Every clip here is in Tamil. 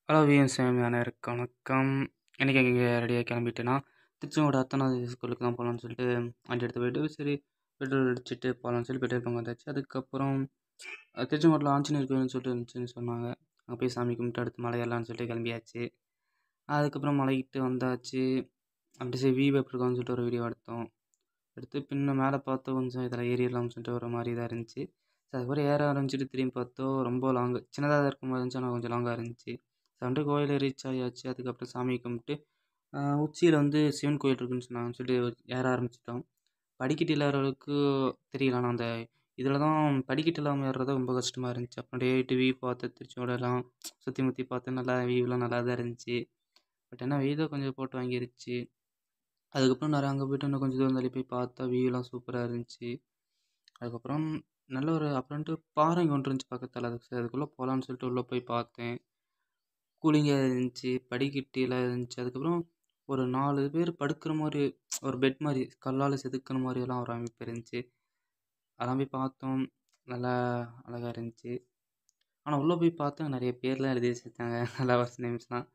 ஹலோ விஎஸ்எம் அனைவருக்கு வணக்கம். இன்றைக்கி இங்கே ரெடியாக கிளம்பிட்டேன்னா திருச்செங்கோடு அத்தனாவது ஸ்கூலுக்கு தான் போகலான்னு சொல்லிட்டு வண்டி எடுத்து போயிட்டு சரி பெட்ரோல் அடிச்சுட்டு போகலான்னு சொல்லி பெட்ரோல் பங்க் வந்தாச்சு. அதுக்கப்புறம் திருச்செங்கோட்டில் ஆஞ்சநேயர் கோயில்னு சொல்லிட்டு இருந்துச்சுன்னு சொன்னாங்க. அங்கே போய் சாமி கும்பிட்டு அடுத்து மலை ஏறலான்னு சொல்லிட்டு கிளம்பியாச்சு. அதுக்கப்புறம் மலைக்கிட்டு வந்தாச்சு. அப்படி சரி எப்படி இருக்கான்னு சொல்லிட்டு ஒரு வீடியோ எடுத்து பின்ன மேலே பார்த்தோம் கொஞ்சம் இதில் ஏறிடலாம்னு சொல்லிட்டு ஒரு மாதிரி இதாக இருந்துச்சு. அதுக்கப்புறம் ஏற ஆரம்பிச்சிட்டு திரும்பி பார்த்தோம் ரொம்ப லாங்கு சின்னதாக தான் இருக்கும் மாதிரி இருந்துச்சு, ஆனால் கொஞ்சம் லாங்காக இருந்துச்சு. வந்துட்டு கோயிலை ரீச் ஆகியாச்சு. அதுக்கப்புறம் சாமி கும்பிட்டு உச்சியில் வந்து சிவன் கோயில் இருக்குன்னு சொன்னாங்கன்னு சொல்லிட்டு ஏற ஆரம்பிச்சிட்டோம். படிக்கட்டு இல்லாத அளவுக்கு தெரியல, ஆனால் அந்த இதில் தான் படிக்கட்டு இல்லாமல் ஏறுறது ரொம்ப கஷ்டமாக இருந்துச்சு. அப்புறம் ஏறிட்டு வியூ பார்த்து திருச்செங்கோடெல்லாம் சுற்றி முற்றி பார்த்து நல்லா வியூலாம் நல்லா தான் இருந்துச்சு. பட் என்ன வெயில் தான் கொஞ்சம் போட்டு வாங்கிருச்சு. அதுக்கப்புறம் நிறைய அங்கே போய்ட்டு இன்னும் கொஞ்சம் தூரம் தள்ளி போய் பார்த்தா வியூலாம் சூப்பராக இருந்துச்சு. அதுக்கப்புறம் நல்ல ஒரு அப்புறம்ட்டு பாறைங்க ஒன்று இருந்துச்சு பக்கத்தில். அதுக்குள்ளே போகலான்னு சொல்லிட்டு உள்ளே போய் பார்த்தேன். கூலிங்காக இருந்துச்சு, படிக்கட்டிலாம் இருந்துச்சு. அதுக்கப்புறம் ஒரு 4 பேர் படுக்கிற மாதிரி ஒரு பெட் மாதிரி கல்லால் செதுக்கின மாதிரியெல்லாம் ஒரு அமைப்பு இருந்துச்சு. அதெல்லாம் போய் பார்த்தோம். நல்லா அழகாக இருந்துச்சு. ஆனால் உள்ளே போய் பார்த்தா நிறைய பேர்லாம் எழுதி வச்சுருந்தாங்க லவர்ஸ் நேம்ஸ்லாம்.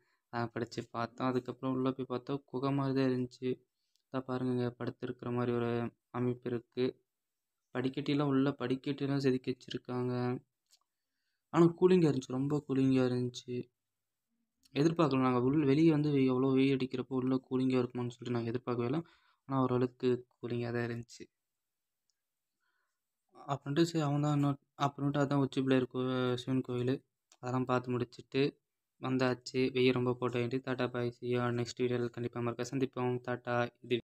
படித்து பார்த்தோம். அதுக்கப்புறம் உள்ளே போய் பார்த்தா குகை மாதிரி தான் இருந்துச்சு. அதான் பாருங்க படுத்துருக்கிற மாதிரி ஒரு அமைப்பு இருக்குது. படிக்கட்டிலாம் உள்ள படிக்கட்டிலாம் செதுக்கி வச்சுருக்காங்க. ஆனால் கூலிங்காக இருந்துச்சு, ரொம்ப கூலிங்காக இருந்துச்சு. எதிர்பார்க்கல. நாங்கள் வெளியே வந்து எவ்வளோ வெயில் அடிக்கிறப்போ உள்ளே கூலிங்காக இருக்குமான்னு சொல்லிட்டு நாங்கள் எதிர்பார்க்கவே இல்லை. ஆனால் ஓரளவுக்கு கூலிங்காக தான் இருந்துச்சு. அப்புறமேட்டு சரி அவன் தான் அப்புறமேட்டு அதான் உச்சிப்பிள்ளையார் சிவன் கோயில் அதெல்லாம் பார்த்து முடிச்சுட்டு வந்தாச்சு. வெயில் ரொம்ப போட்ட வேண்டி டாட்டா பாய். நெக்ஸ்ட் வீடியோவில் கண்டிப்பாக மறக்க சந்திப்போம். டாட்டா. இது